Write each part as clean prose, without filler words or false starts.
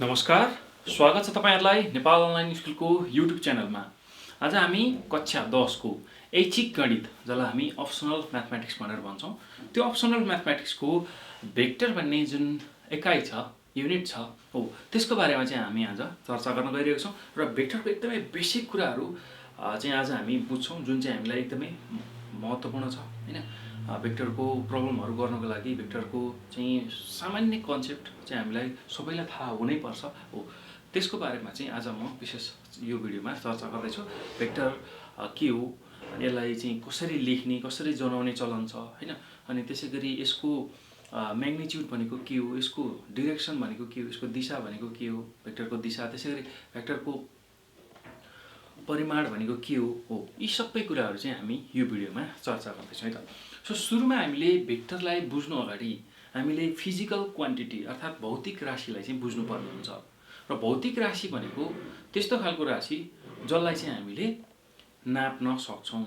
नमस्कार, स्वागत छ तपाईहरुलाई नेपाल अनलाइन स्कुलको युट्युब च्यानलमा। आज हामी कक्षा 10 को ऐच्छिक गणित जसलाई हामी अप्सनल म्याथमेटिक्स भनेर भन्छौं, त्यो अप्सनल म्याथमेटिक्सको भेक्टर भन्ने जुन एकाइ छ, युनिट छ, हो त्यसको बारेमा चाहिँ हामी आज चर्चा गर्न गइरहेका छौं र भेक्टरको एकदमै बेसिक कुराहरु चाहिँ आज हामी बुझ्छौं जुन चाहिँ हामीलाई एकदमै महत्त्वपूर्ण छ, हैन। भेक्टरको प्रब्लमहरु गर्नको लागि भेक्टरको चाहिँ सामान्य कन्सेप्ट चाहिँ हामीलाई सबैलाई थाहा हुनै पर्छ, हो त्यसको बारेमा चाहिँ आज म विशेष यो भिडियोमा चर्चा गर्दै छु। भेक्टर के हो, यसलाई चाहिँ कसरी लेख्ने, कसरी जनाउने चलन छ, हैन। अनि त्यसैगरी यसको म्याग्निट्युड भनेको के हो, यसको डाइरेक्सन भनेको के हो, यसको दिशा भनेको के हो, भेक्टरको दिशा, त्यसैगरी भेक्टरको परिमाण भनेको के हो, यी सबै कुराहरु चाहिँ हामी यो भिडियोमा चर्चा गर्दै छौं है त। सो सुरुमा हामीले भेक्टरलाई बुझ्नु अगाडि हामीले फिजिकल क्वान्टिटी अर्थात भौतिक राशिलाई चाहिँ बुझ्नु पर्ने हुन्छ। र भौतिक राशि भनेको त्यस्तो खालको राशि जसलाई चाहिँ हामीले नाप्न सक्छौं,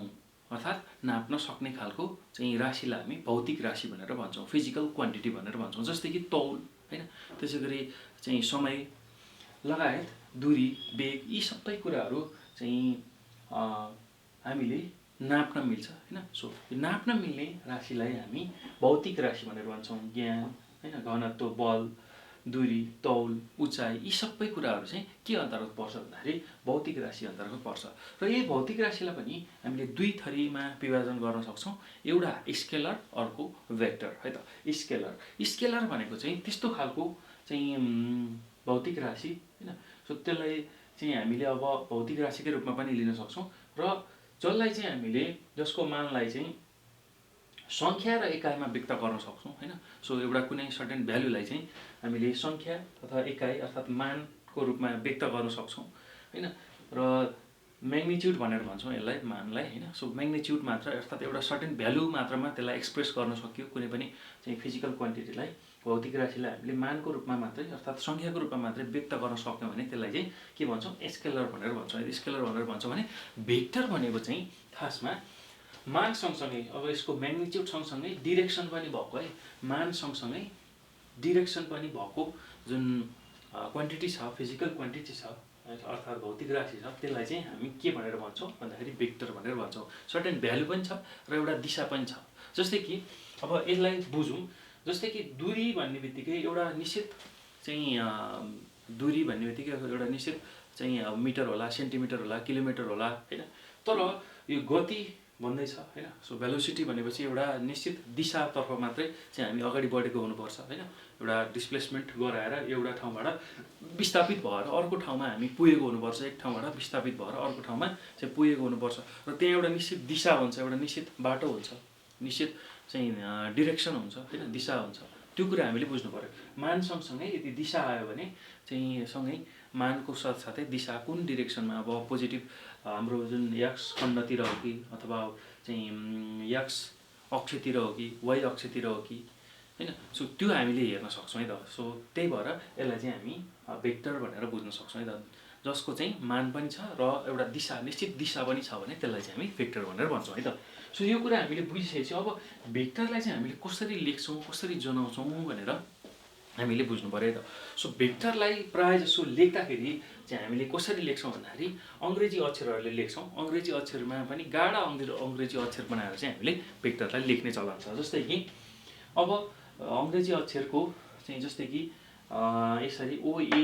अर्थात नाप्न सक्ने खालको चाहिँ राशिलाई हामी भौतिक राशि भनेर भन्छौं, फिजिकल क्वान्टिटी भनेर भन्छौं। जस्तै कि तौल, हैन, त्यसैगरी चाहिँ समय लगायत दूरी, वेग, यी सबै कुराहरु चाहिँ हामीले नाप्न मिल्छ, हैन। सो नाप्न मिल्ने राशिलाई हामी भौतिक राशि भनेर भन्छौं। ज्ञान, हैन, घनत्व, बल, दूरी, तौल, उचाइ, यी सबै कुराहरु चाहिँ के अन्तर्गत पर्छ भन्दाखेरि भौतिक राशि अन्तर्गत पर्छ। र यही भौतिक राशिलाई पनि हामीले दुई थरीमा विभाजन गर्न सक्छौं, एउटा स्केलर, अर्को भेक्टर, है त। स्केलर भनेको चाहिँ त्यस्तो खालको चाहिँ भौतिक राशि, हैन। सो त्यसलाई चाहिँ हामीले अब भौतिक राशिकै रूपमा पनि लिन सक्छौं र जसलाई चाहिँ हामीले जसको मानलाई चाहिँ संख्या र एकाइमा व्यक्त गर्न सक्छौं, हैन। सो एउटा कुनै सर्टेन भ्यालुलाई चाहिँ हामीले संख्या अथवा एकाइ अर्थात मानको रूपमा व्यक्त गर्न सक्छौं, हैन। र म्याग्निट्युड भनेर भन्छौं यसलाई, मानलाई, हैन। सो म्याग्निट्युड मात्र अर्थात एउटा सर्टेन भ्यालु मात्रमा त्यसलाई एक्सप्रेस गर्न सकियो, कुनै पनि चाहिँ फिजिकल क्वान्टिटीलाई, भौतिक राशिलाई हामीले मानको रूपमा मात्रै अर्थात संख्याको रूपमा मात्रै व्यक्त गर्न सक्यौं भने त्यसलाई चाहिँ के भन्छौं, स्केलर भनेर भन्छौं। यदि स्केलर भनेर भन्छौं भने भेक्टर भनेको चाहिँ खासमा मान सँगसँगै अब यसको म्याग्निट्युड सँगसँगै डाइरेक्सन पनि भएको है, मान सँगसँगै डाइरेक्सन पनि भएको जुन क्वान्टिटी छ, फिजिकल क्वान्टिटी छ, अर्थात भौतिक राशि छ, त्यसलाई चाहिँ हामी के भनेर भन्छौं भन्दाखेरि भेक्टर भनेर भन्छौं। सर्टेन भ्यालु पनि छ र एउटा दिशा पनि छ। जस्तै कि अब यसलाई बुझौं, जस्तै कि दूरी भन्ने बित्तिकै एउटा निश्चित चाहिँ दूरी भन्ने बित्तिकै एउटा निश्चित चाहिँ मिटर होला, सेन्टिमिटर होला, किलोमिटर होला, हैन। तर यो गति भन्दै छ, हैन। सो भेलोसिटी भनेपछि एउटा निश्चित दिशातर्फ मात्रै चाहिँ हामी अगाडि बढेको हुनुपर्छ, हैन। एउटा डिस्प्लेसमेन्ट गराएर एउटा ठाउँबाट विस्थापित भएर अर्को ठाउँमा हामी पुगेको हुनुपर्छ, एक ठाउँबाट विस्थापित भएर अर्को ठाउँमा चाहिँ पुगेको हुनुपर्छ र त्यहाँ एउटा निश्चित दिशा हुन्छ, एउटा निश्चित बाटो हुन्छ, निश्चित चाहिँ डाइरेक्सन हुन्छ, हैन, दिशा हुन्छ। त्यो कुरा हामीले बुझ्नु पर्यो। मान सँगसँगै यदि दिशा आयो भने चाहिँ सँगै मानको साथसाथै दिशा कुन डाइरेक्सनमा, अब पोजिटिभ हाम्रो जुन एक्स खण्डतिर हो कि अथवा चाहिँ एक्स अक्षतिर हो कि वाइ अक्षतिर हो कि, हैन। सो त्यो हामीले हेर्न सक्छौं है त। सो त्यही भएर यसलाई चाहिँ हामी भेक्टर भनेर बुझ्न सक्छौं है त, जसको चाहिँ मान पनि छ र एउटा दिशा, निश्चित दिशा पनि छ भने त्यसलाई चाहिँ हामी भेक्टर भनेर भन्छौं है त। सो यो कुरा हामीले बुझिसकेपछि अब भेक्टरलाई चाहिँ हामीले कसरी लेख्छौं, कसरी जनाउँछौं भनेर हामीले बुझ्नु पर्यो है त। सो भेक्टरलाई प्राय जसो लेख्दाखेरि चाहिँ हामीले कसरी लेख्छौं भन्दाखेरि अंग्रेजी अक्षरहरूले लेख्छौं। अंग्रेजी अक्षरमा पनि गाढा अंग्रेजी अक्षर बनाएर चाहिँ हामीले भेक्टरलाई लेख्ने चलन छ। जस्तै कि अब अंग्रेजी अक्षरको चाहिँ जस्तै कि यसरी OA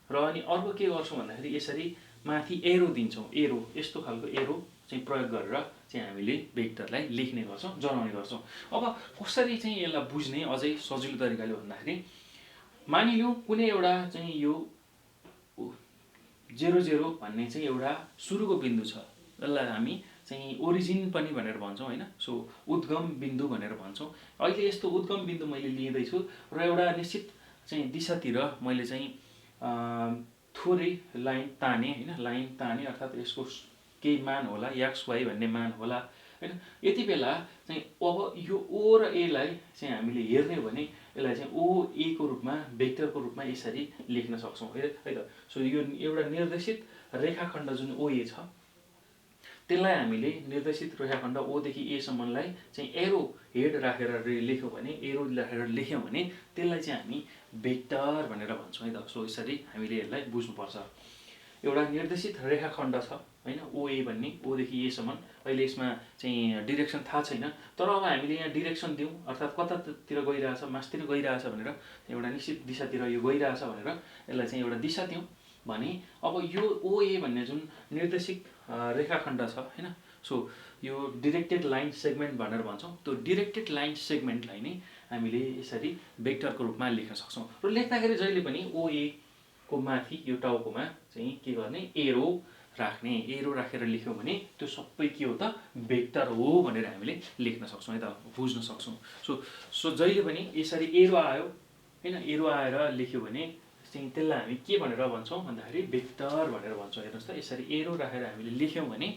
र अनि अर्को के गर्छौं भन्दाखेरि यसरी माथि एरो दिन्छौं, एरो, यस्तो खालको एरो चाहिँ प्रयोग गरेर चाहिँ हामीले भेक्टरलाई लेख्ने गर्छौं, जनाउने गर्छौं। अब कसरी चाहिँ यसलाई बुझ्ने अझै सजिलो तरिकाले भन्दाखेरि मानिलियौ कुनै एउटा चाहिँ यो 00 भन्ने चाहिँ एउटा सुरुको बिन्दु छ, जसलाई हामी चाहिँ ओरिजिन पनि भनेर भन्छौं, हैन। सो उद्गम बिन्दु भनेर भन्छौं। अहिले यस्तो उद्गम बिन्दु मैले लिँदै छु र एउटा निश्चित चाहिँ दिशातिर मैले चाहिँ थोरै लाइन ताने, हैन, लाइन ताने अर्थात यसको केही मान होला, एक्स वाइ भन्ने मान होला, हैन। यति बेला चाहिँ अब यो ओ र ए लाई चाहिँ हामीले हेर्ने हो भने यसलाई चाहिँ OA को रूपमा, भेक्टरको रूपमा यसरी लेख्न सक्छौं है त। सो यो एउटा निर्देशित रेखाखण्ड जुन OA छ त्यसलाई हामीले निर्देशित रेखाखण्ड O देखि A सम्मलाई चाहिँ एरो हेड राखेर लेख्यौं भने एरो राखेर लेख्यौं भने त्यसलाई चाहिँ हामी भेक्टर भनेर भन्छौं है त। सो यसरी हामीले यसलाई बुझ्नुपर्छ। एउटा निर्देशित रेखाखण्ड छ हैन OA भन्ने O देखि A सम्म। अहिले यसमा चाहिँ डाइरेक्सन थाहा छैन, तर अब हामीले यहाँ डाइरेक्सन दिउँ अर्थात् कतातिर गइरहेछ, मास्तिर गइरहेछ भनेर एउटा निश्चित दिशातिर यो गइरहेछ भनेर यसलाई चाहिँ एउटा दिशा दिउँ भने अब यो OA भन्ने जुन निर्देशित रेखाखण्ड छ हैन, सो यो डाइरेक्टेड लाइन सेगमेन्ट भनेर भन्छौं। त्यो डाइरेक्टेड लाइन सेगमेन्टलाई नै हामीले यसरी भेक्टरको रूपमा लेख्न सक्छौं। र लेख्दाखेरि जहिले पनि OA को माथि यो टाउकोमा चाहिँ के गर्ने एरो राख्ने, एरो राखेर लेख्यौं भने त्यो सबै के हो त भेक्टर हो भनेर हामीले लेख्न सक्छौं है त, बुझ्न सक्छौं। सो जहिले पनि यसरी एरो आयो हैन, एरो आएर लेख्यो भने चाहिँ त्यसलाई हामी के भनेर भन्छौं भन्दाखेरि भेक्टर भनेर भन्छौं। हेर्नुस् त यसरी एरो राखेर हामीले लेख्यौं भने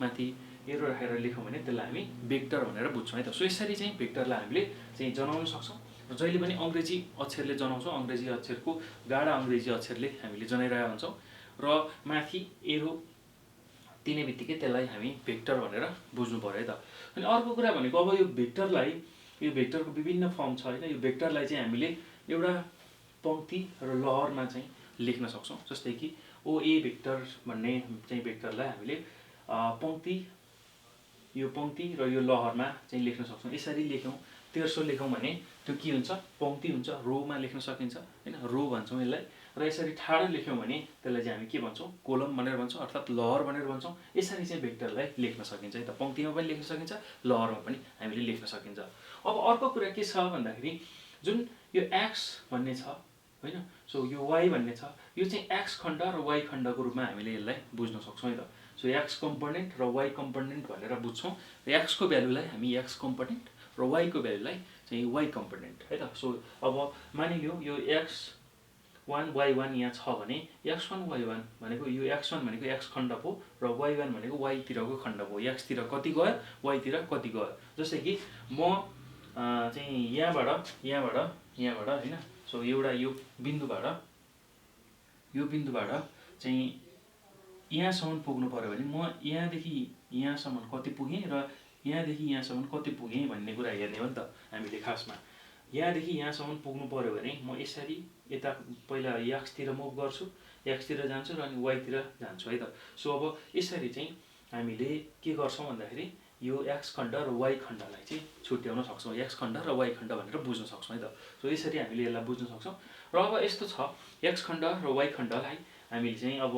माथि एरो राखेर लेख्यौं भने त्यसलाई हामी भेक्टर भनेर बुझ्छौं है त। सो यसरी चाहिँ भेक्टरलाई हामीले चाहिँ जनाउन सक्छौं। र जहिले पनि अंग्रेजी अक्षरले जनाउँछौं, अंग्रेजी अक्षरको गाढा अंग्रेजी अक्षरले हामीले जनाइरहेका हुन्छौं र माथि एरो दिने बित्तिकै त्यसलाई हामी भेक्टर भनेर बुझ्नु पर्यो है त। अनि अर्को कुरा भनेको अब यो भेक्टरलाई, यो भेक्टरको विभिन्न फर्म छ हैन, यो भेक्टरलाई चाहिँ हामीले एउटा पंक्ति र लहरमा चाहिँ लेख्न सक्छौं। जस्तै कि OA भेक्टर भन्ने चाहिँ भेक्टरलाई हामीले पंक्ति, यो पंक्ति र यो लहरमा चाहिँ लेख्न सक्छौं। यसरी लेख्यौं, तेर्सो लेखौं भने त्यो के हुन्छ पंक्ति हुन्छ, रोमा लेख्न सकिन्छ हैन, रो भन्छौं यसलाई। र यसरी ठाडो लेख्यौं भने त्यसलाई चाहिँ हामी के भन्छौं कोलम भनेर भन्छौं अर्थात् लहर भनेर भन्छौं। यसरी चाहिँ भेक्टरलाई लेख्न सकिन्छ है त। पंक्तिमा पनि लेख्न सकिन्छ, लहरमा पनि हामीले लेख्न सकिन्छ। अब अर्को कुरा के छ भन्दाखेरि जुन यो x भन्ने छ हैन, सो यो y भन्ने छ, यो चाहिँ x खण्ड र y खण्डको रूपमा हामीले यसलाई बुझ्न सक्छौं है त। सो x कम्पोनेन्ट र y कम्पोनेन्ट भनेर बुझ्छौं। x को भ्यालुलाई हामी x कम्पोनेन्ट र y को भ्यालुलाई चाहिँ y कम्पोनेन्ट है त। सो अब मानिलियौ यो x1 y1 यहाँ छ भने x1 y1 भनेको यो x1 भनेको x खण्ड पो र y1 भनेको y तिरको खण्ड पो। x तिर कति गयो, y तिर कति गयो। जस्तै कि म चाहिँ यहाँबाट हैन, सो एउटा यो बिन्दुबाट चाहिँ यहाँसम्म पुग्नु पर्यो भने म यहाँदेखि यहाँसम्म कति पुगेँ र यहाँदेखि यहाँसम्म कति पुगेँ भन्ने कुरा हेर्ने हो नि त हामीले खासमा। यहाँदेखि यहाँसम्म पुग्नु पर्यो भने म यसरी यता पहिला x तिर मुभ गर्छु, x तिर जान्छु र अनि y तिर जान्छु है त। सो अब यसरी चाहिँ हामीले के गर्छौं भन्दाखेरि यो x खण्ड र y खण्डलाई चाहिँ छुट्याउन सक्छौं। x खण्ड र y खण्ड भनेर बुझ्न सक्छौं है त। सो यसरी हामीले यसलाई बुझ्न सक्छौं। र अब यस्तो छ x खण्ड र y खण्डलाई हामीले चाहिँ अब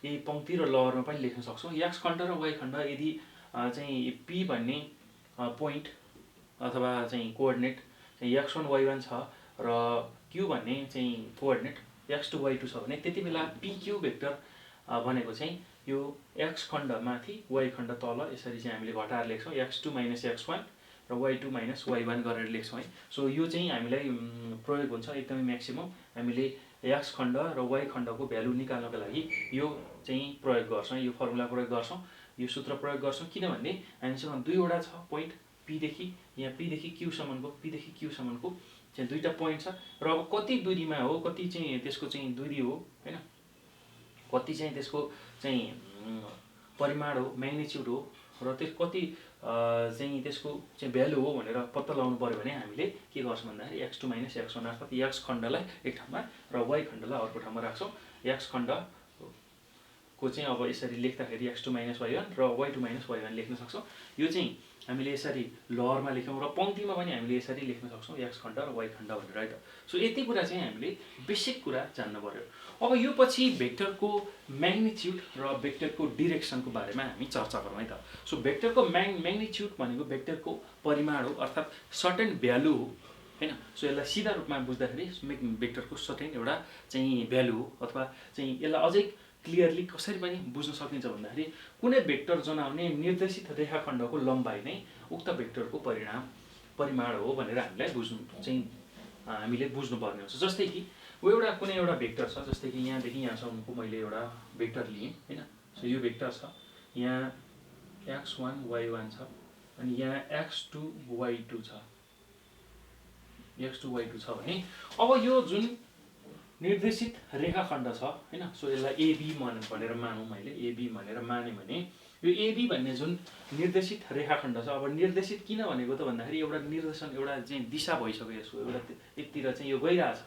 यही पंक्ति र लहरमा पनि लेख्न सक्छौं। x खण्ड र y खण्ड यदि चाहिँ p भन्ने पोइन्ट अथवा चाहिँ कोअर्डिनेट चाहिँ x1 y1 छ र q भन्ने चाहिँ कोअर्डिनेट x2 y2 छ भने त्यति बेला pq भेक्टर भनेको चाहिँ यो x खण्ड माथि y खण्ड तल यसरी चाहिँ हामीले घटाएर लेख्छौं। x2 - x1 र y2 - y1 गरेर लेख्छौं है। सो यो चाहिँ हामीलाई प्रयोग हुन्छ एकदमै म्याक्सिमम। हामीले x खण्ड र y खण्डको भ्यालु निकाल्नको लागि यो चाहिँ प्रयोग गर्छौं, यो फर्मुला प्रयोग गर्छौं, यो सूत्र प्रयोग गर्छौं। किनभने हामीसँग दुईवटा छ पोइन्ट p देखि यहाँ p देखि q सम्मको चाहिँ दुईटा पोइन्ट छ र अब कति दूरीमा हो, कति चाहिँ त्यसको चाहिँ दूरी हो हैन, कति चाहिँ त्यसको चाहिँ परिमाण हो, म्याग्निट्युड हो र त्यस कति चाहिँ त्यसको चाहिँ भ्यालु हो भनेर पत्ता लगाउनु पर्यो भने हामीले के गर्छौं भन्दाखेरि x2 - x1 अर्थात् x खण्डलाई एक ठाउँमा र y खण्डलाई अर्को ठाउँमा राख्छौं। x खण्ड को चाहिँ अब यसरी लेख्दाखेरि x2 - y1 र y2 - y1 लेख्न सक्छौं। यो चाहिँ हामीले यसरी लहरमा लेख्यौं र पंक्तिमा पनि हामीले यसरी लेख्न सक्छौं x खण्ड र y खण्ड भनेर है त। सो यति कुरा चाहिँ हामीले बेसिक कुरा जान्न पर्यो। अब यो पछि भेक्टरको म्याग्निट्युड र भेक्टरको डाइरेक्सनको बारेमा हामी चर्चा गरौँ है त। सो भेक्टरको म्याग्निट्युड भनेको भेक्टरको परिमाण हो अर्थात् सर्टेन भ्यालु हो हैन। सो यसलाई सिधा रूपमा बुझ्दाखेरि भेक्टरको सर्टेन एउटा चाहिँ भ्यालु हो अथवा चाहिँ यसलाई अझै क्लियरली कसरी पनि बुझ्न सकिन्छ भन्दाखेरि कुनै भेक्टर जनाउने निर्देशित रेखाखण्डको लम्बाइ नै उक्त भेक्टरको परिमाण हो भनेर हामीले बुझ्नुपर्ने हुन्छ। जस्तै कि एउटा कुनै एउटा भेक्टर छ, जस्तै कि यहाँदेखि यहाँसम्मको मैले एउटा भेक्टर लिएँ हैन। सो यो भेक्टर छ, यहाँ x1 y1 छ अनि यहाँ x2 y2 छ, भने अब यो जुन निर्देशित रेखाखण्ड छ हैन, सो यसलाई AB भनेर मानौँ, मैले AB भनेर माने भने यो एबी भन्ने जुन निर्देशित रेखाखण्ड छ, अब निर्देशित किन भनेको त भन्दाखेरि एउटा निर्देशन एउटा चाहिँ दिशा भइसक्यो, यसको एउटा यतिर चाहिँ यो गइरहेछ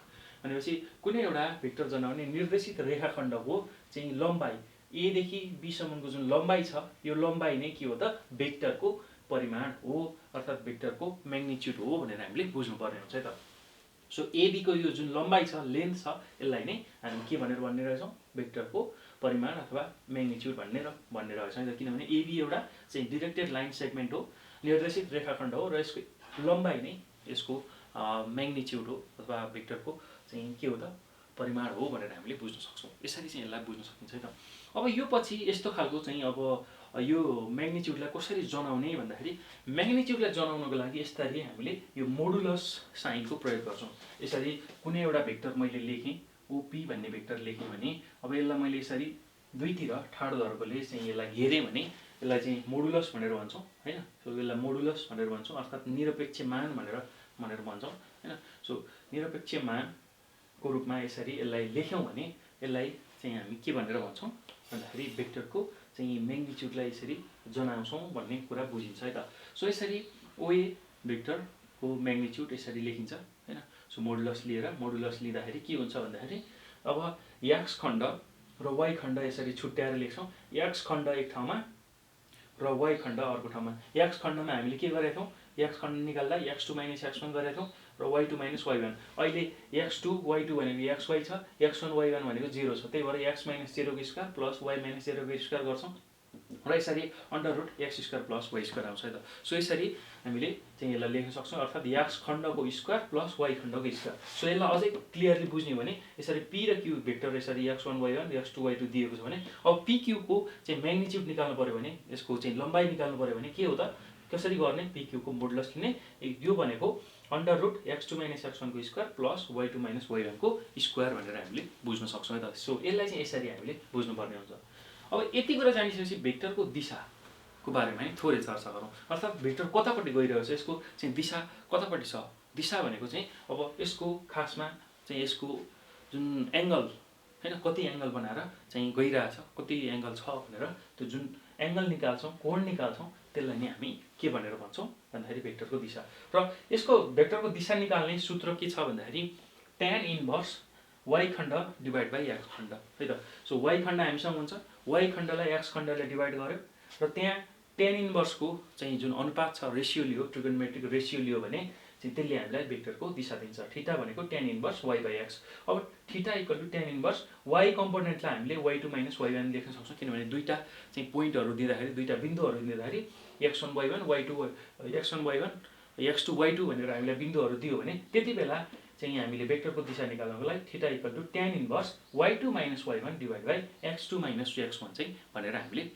भनेपछि कुनै एउटा भेक्टर जनाउने निर्देशित रेखाखण्ड हो चाहिँ लम्बाइ ए देखि बी सम्मको जुन लम्बाइ छ, यो लम्बाइ नै के हो त भेक्टरको परिमाण हो, अर्थात् भेक्टरको म्याग्निट्युड हो भनेर हामीले बुझ्नुपर्ने हुन्छ है त। सो एबी को यो जुन लम्बाइ छ, लेन्थ छ, यसलाई नै हामी के भनेर भन्ने रहेछौँ, भेक्टरको परिमाण अथवा म्याग्निट्युड भन्ने रहेछ है त। किनभने एबी एउटा चाहिँ डिरेक्टेड लाइन सेगमेन्ट हो, निर्देशित रेखाखण्ड हो र यसको लम्बाइ नै यसको म्याग्निट्युड हो अथवा भेक्टरको चाहिँ के हो त परिमाण हो भनेर हामीले बुझ्न सक्छौँ। यसरी चाहिँ यसलाई बुझ्न सकिन्छ है त। अब यो पछि यस्तो खालको चाहिँ अब यो म्याग्निट्युडलाई कसरी जनाउने भन्दाखेरि म्याग्निट्युडलाई जनाउनको लागि यसरी हामीले यो मोडुलस साइनको प्रयोग गर्छौँ। यसरी कुनै एउटा भेक्टर मैले लेखेँ, ओपी भन्ने भेक्टर लेखेँ भने अब यसलाई मैले यसरी दुईतिर ठाडो धर्कोले चाहिँ यसलाई घेरेँ भने यसलाई चाहिँ मोडुलस भनेर भन्छौँ हैन। सो यसलाई मोडुलस भनेर भन्छौँ, अर्थात् निरपेक्ष मान भनेर भन्छौँ हैन। सो निरपेक्ष मानको रूपमा यसरी यसलाई लेख्यौँ भने यसलाई चाहिँ हामी के भनेर भन्छौँ भन्दाखेरि भेक्टरको चाहिँ म्याग्निट्युडलाई यसरी जनाउँछौँ भन्ने कुरा बुझिन्छ है त। सो यसरी ओए भेक्टरको म्याग्निट्युड यसरी लेखिन्छ हैन। सो मोडुलस लिँदाखेरि के हुन्छ भन्दाखेरि अब एक्स खण्ड र वाइ खण्ड यसरी छुट्याएर लेख्छौँ। एक्स खण्ड एक ठाउँमा र वाइ खण्ड अर्को ठाउँमा। एक्स खण्डमा हामीले के गरेका थियौँ, एक्स खण्ड निकाल्दा x2 - x1 गरेका थियौँ र y2 - y1। अहिले x2 y2 भनेको xy छ, x1 y1 भनेको 0 छ, त्यही भएर x - 0 को स्क्वायर प्लस y - 0 को स्क्वायर गर्छौँ र यसरी √x² + y² आउँछ है त। सो यसरी हामीले चाहिँ यसलाई लेख्न सक्छौँ, अर्थात् एक्स खण्डको स्क्वायर प्लस वाइ खण्डको स्क्वायर। सो यसलाई अझै क्लियरली बुझ्ने भने यसरी p र q भेक्टर यसरी x1 y1 x2 y2 दिएको छ भने अब pq को चाहिँ म्याग्निट्युड निकाल्नु पर्यो भने, यसको चाहिँ लम्बाइ निकाल्नु पर्यो भने के हो त, कसरी गर्ने, pq को मोडुलस लिने, यो भनेको √x2 - x1 को स्क्वायर प्लस y2 - y1 को स्क्वायर भनेर हामीले बुझ्न सक्छौँ है त। सो यसलाई चाहिँ यसरी हामीले बुझ्नुपर्ने हुन्छ। अब यति कुरा जानिसकेपछि भेक्टरको दिशाको बारेमा नि थोरै चर्चा गरौँ, अर्थात् भेक्टर कतापट्टि गइरहेको छ, यसको चाहिँ दिशा कतापट्टि छ। दिशा भनेको चाहिँ अब यसको खासमा चाहिँ यसको जुन एङ्गल हैन, कति एङ्गल बनाएर चाहिँ गइरहेछ, कति एङ्गल छ भनेर त्यो जुन एङ्गल निकाल्छौँ, कोण निकाल्छौँ, त्यसलाई नै हामी के भनेर भन्छौँ भन्दाखेरि भेक्टरको दिशा। र यसको भेक्टरको दिशा निकाल्ने सूत्र के छ भन्दाखेरि tan इन्भर्स y खण्ड डिभाइड बाई x खण्ड है त। सो y खण्ड हामीसँग हुन्छ, y खण्डलाई x खण्डले डिभाइड गर्यो र त्यहाँ tan इन्भर्सको चाहिँ जुन अनुपात छ, रेसियो लियो, ट्रिगोनोमेट्रिक रेसियो लियो भने चाहिँ त्यसले हामीलाई भेक्टरको दिशा दिन्छ। थीटा भनेको tan inverse y by x। अब थीटा = tan इन्भर्स y कम्पोनेन्टलाई हामीले y2 - y1 लेख्न सक्छौँ, किनभने दुईटा चाहिँ पोइन्टहरू दिँदाखेरि, दुईटा बिन्दुहरू दिँदाखेरि x1 y1 x2 y2 भनेर हामीलाई बिन्दुहरू दियो भने त्यति बेला चाहिँ हामीले भेक्टरको दिशा निकाल्नको लागि theta = tan inverse y2 - y1 divide by x2 - x1 चाहिँ भनेर हामीले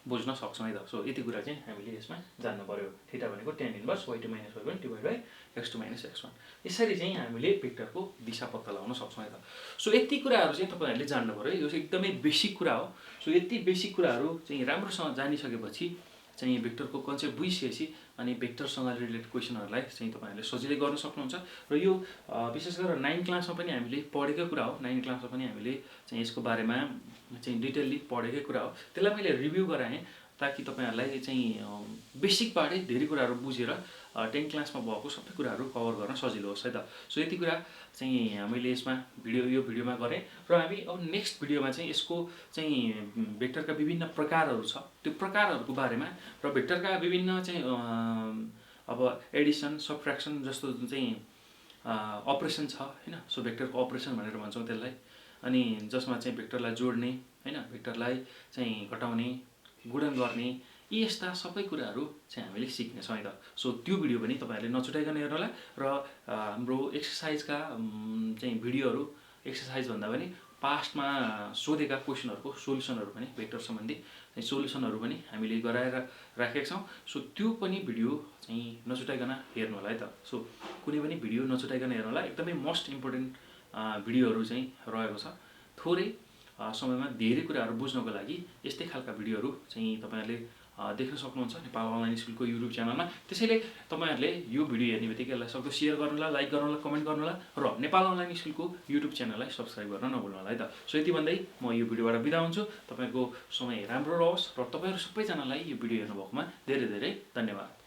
बुझ्न सक्छौँ है त। सो यति कुरा चाहिँ हामीले यसमा जान्नु पर्यो। थीटा भनेको tan inverse y2 - y1 divide by x2 - x1। यसरी चाहिँ हामीले भेक्टरको दिशा पत्ता लगाउन सक्छौँ है त। सो यति कुराहरू चाहिँ तपाईहरुले जान्नु पर्यो, यो एकदमै बेसिक कुरा हो। सो यति बेसिक कुराहरू चाहिँ राम्रोसँग जानिसकेपछि चाहिँ भेक्टरको कन्सेप्ट बुझिसकेपछि अनि भेक्टरसँग रिलेटेड क्वेसनहरूलाई चाहिँ तपाईहरुले सजिलै गर्न सक्नुहुन्छ। र यो विशेष गरेर 9 क्लासमा पनि हामीले पढेकै कुरा हो, 9 क्लासमा पनि हामीले चाहिँ यसको बारेमा चाहिँ डिटेलली पढेकै कुरा हो। त्यसलाई मैले रिभ्यू गराएँ ताकि तपाईहरुलाई चाहिँ बेसिकबाटै धेरै कुराहरू बुझेर 10 क्लासमा भएको सबै कुराहरू कभर गर्न सजिलो होस् है त। सो यति कुरा चाहिँ मैले यसमा यो भिडियोमा गरेँ र हामी अब नेक्स्ट भिडियोमा चाहिँ यसको चाहिँ भेक्टरका विभिन्न प्रकारहरू छ, त्यो प्रकारहरूको बारेमा र भेक्टरका विभिन्न चाहिँ अब एडिसन, सबट्र्याक्सन जस्तो चाहिँ अपरेसन छ हैन। सो भेक्टरको अपरेसन भनेर भन्छौँ त्यसलाई, अनि जसमा चाहिँ भेक्टरलाई जोड्ने हैन, भेक्टरलाई चाहिँ घटाउने, गुणन गर्ने, यी यस्ता सबै कुराहरू चाहिँ हामीले सिक्नेछौँ है त। सो त्यो भिडियो पनि तपाईहरुले नछुटाइकन हेर्नु होला र हाम्रो एक्सरसाइजका चाहिँ भिडियोहरू, एक्सरसाइज भन्दा पनि पास्टमा सोधेका क्वेसनहरूको सोलुसनहरू पनि भेक्टर सम्बन्धी चाहिँ सोलुसनहरू पनि हामीले गराएर राखेका छौँ। सो त्यो पनि भिडियो चाहिँ नछुटाइकन हेर्नु होला है त। सो कुनै पनि भिडियो नछुटाइकन हेर्नु होला, एकदमै मोस्ट इम्पोर्टेन्ट भिडियोहरू चाहिँ रहेको छ। थोरै समयमा धेरै कुराहरू बुझ्नको लागि यस्तै खालका भिडियोहरू चाहिँ तपाईहरुले देख्न सक्नुहुन्छ नेपाल अनलाइन स्कुलको युट्युब च्यानलमा। त्यसैले तपाईहरुले यो भिडियो हेर्ने बित्तिकै यसलाई सक्दो शेयर गर्नुहोला, लाइक गर्नुहोला, कमेन्ट गर्नुहोला र नेपाल अनलाइन स्कुलको युट्युब च्यानललाई सब्स्क्राइब गर्न नभुल्नुहोला है त। सो यति भन्दै म यो भिडियोबाट बिदा हुन्छु। तपाईहरुको समय राम्रो रहोस् र तपाईहरु सबैजनालाई यो भिडियो हेर्नु भएकोमा धेरै धेरै धन्यवाद।